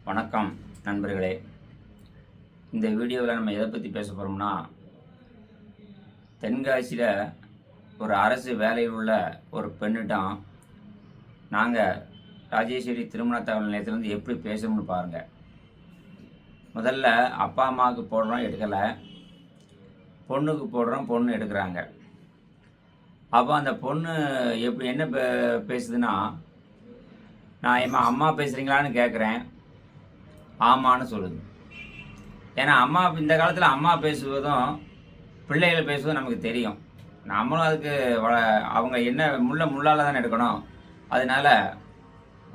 வணக்கம் நண்பர்களே. இந்த வீடியோவில் நம்ம எதை பற்றி பேச போகிறோம்னா, தென்காசியில் ஒரு அரசு வேலையில் உள்ள ஒரு பெண்ணிடம் நாங்கள் ராஜேஸ்வரி திருமண தகவல் நிலையத்திலேருந்து எப்படி பேசணும்னு பாருங்கள். முதல்ல அப்பா அம்மாவுக்கு போடுறோம், எடுக்கலை. பொண்ணுக்கு போடுறோம், பொண்ணு எடுக்கிறாங்க. அப்போ அந்த பொண்ணு என்ன பேசுதுன்னா, நான் அம்மா பேசுகிறீங்களான்னு கேட்குறேன், ஆமான்னு சொல்லுது. ஏன்னா இந்த காலத்தில் அம்மா பேசுவதும் பிள்ளைகள் பேசுவதும் நமக்கு தெரியும். நம்மளும் அதுக்கு அவங்க என்ன முள்ளால் தானே எடுக்கணும். அதனால்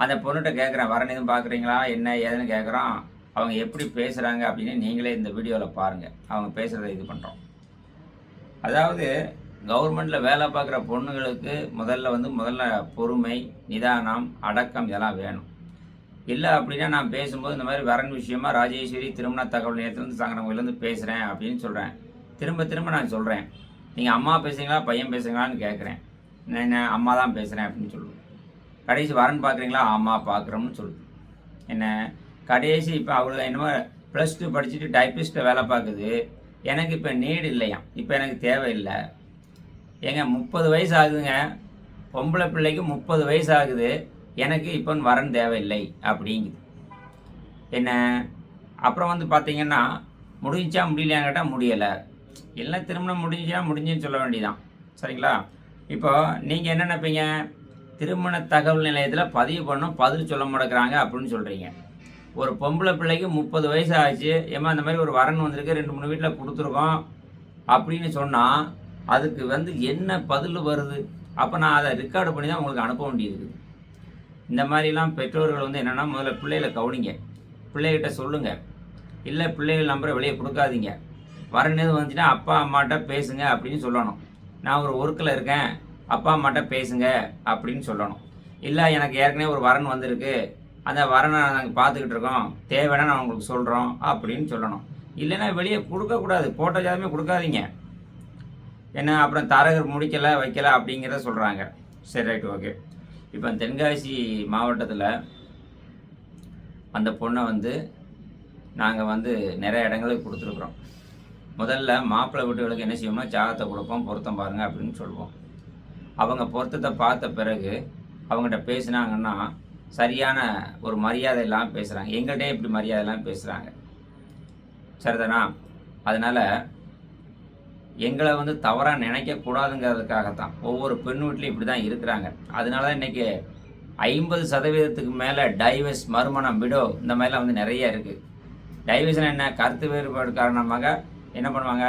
அந்த பொண்ணுகிட்ட கேட்குறேன், வரணும் எதுவும் பார்க்குறீங்களா, என்ன ஏதுன்னு கேட்குறோம். அவங்க எப்படி பேசுகிறாங்க அப்படின்னு நீங்களே இந்த வீடியோவில் பாருங்கள். அவங்க பேசுகிறத இது பண்ணுறோம். அதாவது கவர்மெண்ட்டில் வேலை பார்க்குற பொண்ணுங்களுக்கு முதல்ல பொறுமை, நிதானம், அடக்கம் இதெல்லாம் வேணும். இல்லை அப்படின்னா நான் பேசும்போது இந்த மாதிரி வரன் விஷயமா ராஜேஸ்வரி திருமண தகவல் நிலையத்திலேருந்து சங்கரங்கோயிலேருந்து பேசுகிறேன் அப்படின்னு சொல்கிறேன். திரும்ப நான் சொல்கிறேன், நீங்கள் அம்மா பேசுகிறீங்களா பையன் பேசுகிறீங்களான்னு கேட்குறேன். என்ன அம்மா தான் பேசுகிறேன் அப்படின்னு சொல்லுவேன். கடைசி வரன் பார்க்குறீங்களா, அம்மா பார்க்குறோம்னு சொல்லுது. என்ன கடைசி இப்போ அவ்வளோ என்னமோ +2 படிச்சுட்டு டைப்பிஸ்ட்டை வேலை பார்க்குது. எனக்கு இப்போ நீடு இல்லையாம், இப்போ எனக்கு தேவையில்லை. ஏங்க 30 வயசு ஆகுதுங்க, பொம்பளை பிள்ளைக்கு 30 வயசு ஆகுது, எனக்கு இப்போ வரன் தேவையில்லை அப்படிங்குது. என்ன அப்புறம் பார்த்தீங்கன்னா, முடிஞ்சா முடியலையான்னு கேட்டால் முடியலை. எல்லாம் திருமணம் முடிஞ்சுன்னு சொல்ல வேண்டியதான். சரிங்களா? இப்போ நீங்கள் என்ன நினைப்பீங்க, திருமண தகவல் நிலையத்தில் பதிவு பண்ணோம், பதில் சொல்ல மாட்டேங்கிறாங்க அப்படின்னு சொல்கிறீங்க. ஒரு பொம்பளை பிள்ளைக்கு 30 வயசு ஆச்சு, அந்த மாதிரி ஒரு வரன் வந்திருக்கு, 2-3 வீட்டில் கொடுத்துருக்கோம் அப்படின்னு சொன்னால் அதுக்கு என்ன பதில் வருது? அப்போ நான் அதை ரெக்கார்டு பண்ணி தான் உங்களுக்கு அனுப்ப வேண்டியது. இந்த மாதிரிலாம் பெற்றோர்கள் என்னென்னா, முதல்ல பிள்ளைகளை கவனிங்க, பிள்ளைகிட்ட சொல்லுங்கள். இல்லை பிள்ளைகள் நம்பரை வெளியே கொடுக்காதீங்க. வரனது வந்துச்சுன்னா அப்பா அம்மாட்ட பேசுங்க அப்படின்னு சொல்லணும். நான் ஒரு ஒர்க்கில் இருக்கேன், அப்பா அம்மாட்ட பேசுங்க அப்படின்னு சொல்லணும். இல்லை எனக்கு ஏற்கனவே ஒரு வரன் வந்திருக்கு, அந்த வரனை நாங்கள் பார்த்துக்கிட்டு இருக்கோம், தேவைன்னா நான் உங்களுக்கு சொல்கிறோம் அப்படின்னு சொல்லணும். இல்லைன்னா வெளியே கொடுக்கக்கூடாது, போட்ட ஜாதமே கொடுக்காதீங்க. ஏன்னா அப்புறம் தரகர் முடிக்கலை வைக்கலை அப்படிங்கிறத சொல்கிறாங்க. சரி, ரைட், ஓகே. இப்போ தென்காசி மாவட்டத்தில் அந்த பொண்ணை நாங்கள் நிறைய இடங்களுக்கு கொடுத்துருக்குறோம். முதல்ல மாப்பிள்ளை வீட்டுகளுக்கு என்ன செய்வோம்னா, ஜாதகத்தை கொடுப்போம், பொருத்தம் பாருங்கள் அப்படின்னு சொல்லுவோம். அவங்க பொருத்தத்தை பார்த்த பிறகு அவங்ககிட்ட பேசினாங்கன்னா சரியான ஒரு மரியாதை இல்லாமல் பேசுகிறாங்க. எங்கள்கிட்டே இப்படி மரியாதை இல்லாமல் பேசுகிறாங்க. சரிதானா? அதனால் எங்களை தவறாக நினைக்கக்கூடாதுங்கிறதுக்காகத்தான் ஒவ்வொரு பெண் வீட்லையும் இப்படி தான் இருக்கிறாங்க. அதனால தான் இன்றைக்கி 50% மேலே டைவர்ஸ், மறுமணம், விடோ இந்த மாதிரிலாம் நிறைய இருக்குது. டைவர்ஸ்னால் என்ன, கருத்து வேறுபாடு காரணமாக என்ன பண்ணுவாங்க,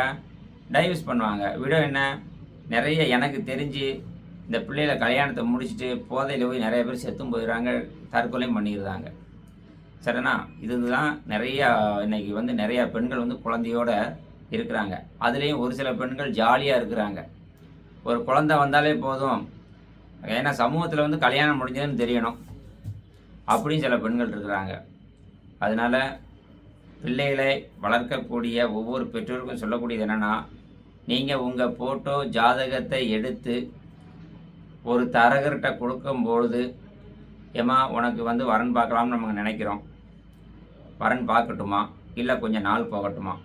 டைவர்ஸ் பண்ணுவாங்க. விடோ என்ன, நிறைய எனக்கு தெரிஞ்சு இந்த பிள்ளைகளை கல்யாணத்தை முடிச்சுட்டு போதையில் போய் நிறைய பேர் செத்தும் போயிடுறாங்க, தற்கொலையும் பண்ணிடுறாங்க. சரிண்ணா? இதுதான் நிறையா இன்றைக்கி நிறையா பெண்கள் குழந்தையோடு இருக்கிறாங்க. அதுலேயும் ஒரு சில பெண்கள் ஜாலியாக இருக்கிறாங்க. ஒரு குழந்தை வந்தாலே போதும், ஏன்னா சமூகத்தில் கல்யாணம் முடிஞ்சதுன்னு தெரியணும் அப்படின்னு சில பெண்கள் இருக்கிறாங்க. அதனால் பிள்ளைகளை வளர்க்கக்கூடிய ஒவ்வொரு பெற்றோருக்கும் சொல்லக்கூடியது என்னென்னா, நீங்கள் உங்கள் ஃபோட்டோ ஜாதகத்தை எடுத்து ஒரு தரகர்கிட்ட கொடுக்கும்பொழுது, ஏம்மா உனக்கு வரன் பார்க்கலாம்னு நம்ம நினைக்கிறோம், வரன் பார்க்கட்டுமா, இல்லை கொஞ்சம் நாள் போகட்டுமா?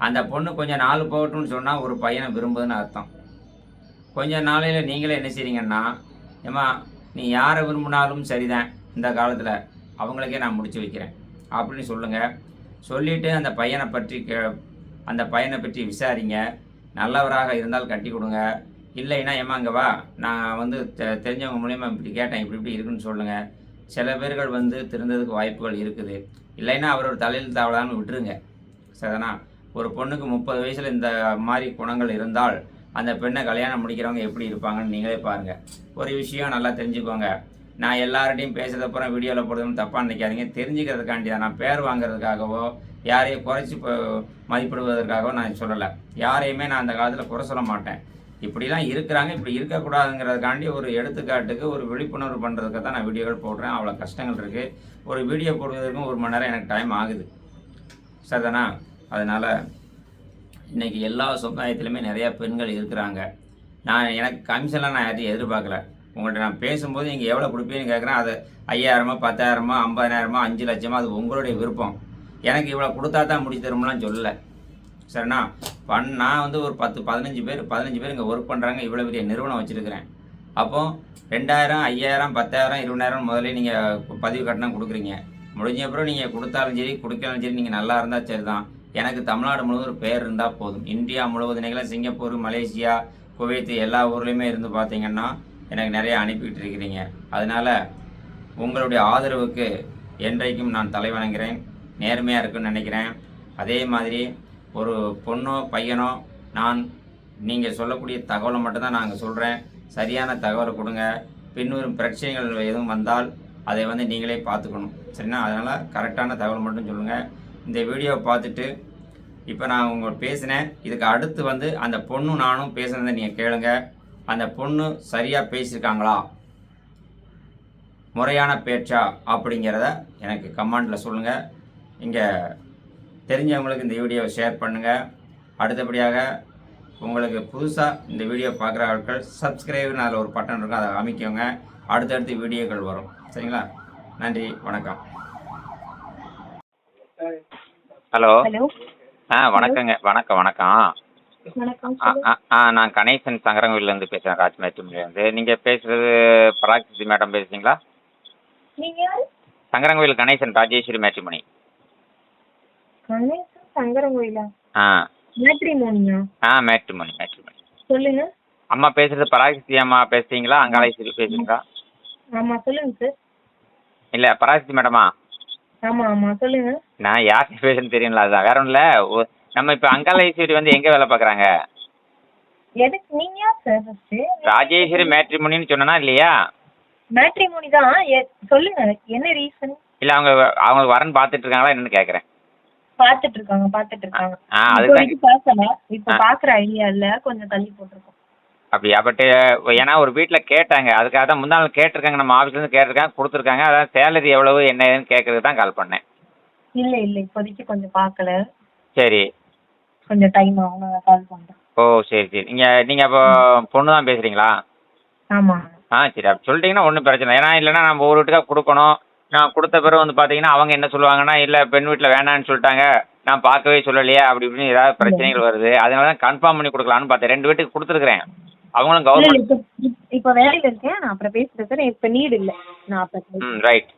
அந்த பொண்ணு கொஞ்சம் நாள் போகட்டும்னு சொன்னால் ஒரு பையனை விரும்புதுன்னு அர்த்தம். கொஞ்சம் நாளையில் நீங்களே என்ன செய்றீங்கன்னா, ஏம்மா நீ யாரை விரும்பினாலும் சரிதான், இந்த காலத்தில் அவங்களுக்கே நான் முடிச்சு வைக்கிறேன் அப்படின்னு சொல்லுங்கள். சொல்லிவிட்டு அந்த பையனை பற்றி விசாரிங்க. நல்லவராக இருந்தால் கட்டி கொடுங்க. இல்லைன்னா ஏம்மா இங்கே வா, நான் தெரிஞ்சவங்க மூலியமாக இப்படி கேட்டேன், இப்படி இருக்குன்னு சொல்லுங்கள். சில பேர்கள் திருந்ததுக்கு வாய்ப்புகள் இருக்குது. இல்லைன்னா அவரோட தலையில் தாவலான்னு விட்டுருங்க. சரிதானா? ஒரு பொண்ணுக்கு 30 வயசில் இந்த மாதிரி குணங்கள் இருந்தால் அந்த பெண்ணை கல்யாணம் முடிக்கிறவங்க எப்படி இருப்பாங்கன்னு நீங்களே பாருங்கள். ஒரு விஷயம் நல்லா தெரிஞ்சுக்கோங்க. நான் எல்லார்டையும் பேசுகிறதப்புறம் வீடியோவில் போடுறதுன்னு தப்பாக நினைக்காதீங்க. தெரிஞ்சுக்கிறதுக்காண்டி தான். நான் பேர் வாங்குறதுக்காகவோ யாரையும் குறைச்சி மதிப்பிடுவதற்காகவோ நான் சொல்லலை. யாரையுமே நான் அந்த காலத்தில் குறை சொல்ல மாட்டேன். இப்படிலாம் இருக்கிறாங்க, இப்படி இருக்கக்கூடாதுங்கிறதுக்காண்டி ஒரு எடுத்துக்காட்டுக்கு ஒரு விழிப்புணர்வு பண்ணுறதுக்கு தான் நான் வீடியோக்கள் போடுறேன். அவ்வளோ கஷ்டங்கள் இருக்குது. ஒரு வீடியோ போடுவதற்கும் 1 மணி நேரம் எனக்கு டைம் ஆகுது. சரிதானா? அதனால் இன்றைக்கி எல்லா சமுதாயத்திலுமே நிறையா பெண்கள் இருக்கிறாங்க. எனக்கு கமிஷன்லாம் நான் யாரையும் எதிர்பார்க்கல. உங்கள்கிட்ட நான் பேசும்போது நீங்கள் எவ்வளோ கொடுப்பீங்கன்னு கேட்குறேன். அது 5000 10,000 50,000 5 லட்சமா அது உங்களுடைய விருப்பம். எனக்கு இவ்வளோ கொடுத்தா தான் முடிச்சு தரும்லாம் சொல்லலை. சரிண்ணா? நான் வந்து ஒரு 15 பேர் இங்கே ஒர்க் பண்ணுறாங்க. இவ்வளோ பெரிய நிறுவனம் வச்சுருக்கிறேன். அப்போ 2000 5000 10,000 20,000 முதல்ல நீங்கள் பதிவு கட்டணம் கொடுக்குறீங்க. முடிஞ்ச அப்புறம் நீங்கள் கொடுத்தாலும் சரி கொடுக்கலாலும் சரி நீங்கள் நல்லா இருந்தால் சரி தான். எனக்கு தமிழ்நாடு முழுவதும் ஒரு பேர் இருந்தால் போதும். இந்தியா முழுவதும் நீங்களும் சிங்கப்பூர் மலேசியா குவைத் எல்லா ஊர்லேயுமே இருந்து பார்த்தீங்கன்னா எனக்கு நிறைய அனுப்பிக்கிட்டு இருக்கிறீங்க. அதனால் உங்களுடைய ஆதரவுக்கு என்றைக்கும் நான் தலைவணங்குகிறேன். நேர்மையாக இருக்குன்னு நினைக்கிறேன். அதே மாதிரி ஒரு பொண்ணோ பையனோ நீங்கள் சொல்லக்கூடிய தகவலை மட்டும்தான் நாங்கள் சொல்கிறேன். சரியான தகவலை கொடுங்க. பின்வரும் பிரச்சனைகள் எதுவும் வந்தால் அதை வந்து நீங்களே பார்த்துக்கணும். சரிண்ணா? அதனால் கரெக்டான தகவல் மட்டும் சொல்லுங்கள். இந்த வீடியோவை பார்த்துட்டு இப்போ நான் உங்கள் பேசினேன். இதுக்கு அடுத்து வந்து அந்த பொண்ணும் நானும் பேசுனதை நீங்கள் கேளுங்க. அந்த பொண்ணு சரியாக பேசியிருக்காங்களா, முறையான பேச்சா அப்படிங்கிறத எனக்கு கமெண்டில் சொல்லுங்கள். இங்கே தெரிஞ்சவங்களுக்கு இந்த வீடியோவை ஷேர் பண்ணுங்கள். அடுத்தபடியாக உங்களுக்கு புதுசாக இந்த வீடியோ பார்க்குற ஆட்கள் சப்ஸ்கிரைப்னு அதில் ஒரு பட்டன் இருக்கும், அதை அமைக்கோங்க. அடுத்தடுத்து வீடியோக்கள் வரும். சரிங்களா? நன்றி, வணக்கம். ஹலோ. வணக்கங்க. வணக்கம். நான் கணேசன் சங்கரங்கோயிலேருந்து பேசுகிறேன், ராஜ்மேட்டிலேருந்து. நீங்கள் பேசுகிறது பராக்சிசி மேடம் பேசுகிறீங்களா? சங்கரங்கோயில் கணேசன், ராஜேஸ்வரி மேட்ரிமோனி. சங்கரங்கோயிலா? மேட்ரிமோனி. சொல்லுங்க. அம்மா பேசுகிறது பராக்சிசி அம்மா பேசுகிறீங்களா, அங்காளேஸ்வரி பேசுகிறீங்களா? ஆமா சொல்லுங்க சார். இல்லை, பராக்சிசி மேடமா? ஆமா சொல்லுங்க. நான் யார்கிட்ட பேசுன்னு தெரியுங்களா? அதுதான், வேற ஒன்றும் இல்லை. நம்ம இப்போ அங்காளேஸ்வரி வந்து எங்கே வேலை பார்க்குறாங்க? எதுக்கு நீங்க யார் சார் ஃபர்ஸ்ட்? ராஜேஸ்வரி மேட்ரிமோனின்னு சொன்னா இல்லையா? மேட்ரிமோனி தான். சொல்லுங்க, என்ன ரீசன்? இல்லை, அவங்க வரன்னு பார்த்துட்டு இருக்காங்களா என்னன்னு கேட்குறேன். பார்த்துட்டு இருக்காங்க. அதுதான் பார்க்கல, இப்போ பார்க்குற ஐடியா இல்லை, கொஞ்சம் தள்ளி போட்டிருக்கோம். அப்படியா? பட் ஏன்னா ஒரு வீட்டில் கேட்டாங்க, அதுக்காக தான் முந்தா நாள் கேட்டிருக்காங்க, நம்ம ஆஃபீஸ்லேருந்து கேட்டிருக்காங்க, கொடுத்துருக்காங்க. அதான் சேலரி எவ்வளவு என்ன ஏதுன்னு கேட்கறதுக்கு தான் கால் பண்ணேன். இல்லை இப்போதைக்கு கொஞ்சம் பார்க்கல. சரி, கொஞ்சம் டைம் ஆகும், நான் கால் பண்ணுறேன். ஓ சரி. நீங்கள் அப்போ பொண்ணு தான் பேசுகிறீங்களா? ஆமாம். சரி, அப்படி சொல்லிட்டீங்கன்னா ஒன்றும் பிரச்சனை இல்லை. ஏன்னா இல்லைன்னா நம்ம ஒரு வீட்டுக்காக கொடுக்கணும். நான் கொடுத்த பிறகு வந்து பார்த்தீங்கன்னா அவங்க என்ன சொல்லுவாங்கன்னா, இல்லை பெண் வீட்டில் வேணான்னு சொல்லிட்டாங்க, நான் பார்க்கவே சொல்லலையே அப்படி இப்படின்னு ஏதாவது பிரச்சனைகள் வருது. அதனால தான் கன்ஃபார்ம் பண்ணி கொடுக்கலான்னு பார்த்தேன். 2 வீட்டுக்கு கொடுத்துருக்குறேன். அவங்களும் கவர்மெண்ட். இப்போ வேலையில் இருக்கேன், நான் அப்புறம் பேசுகிறேன் சார். இப்போ நீடு இல்லை, நான் அப்புறம். ரைட்.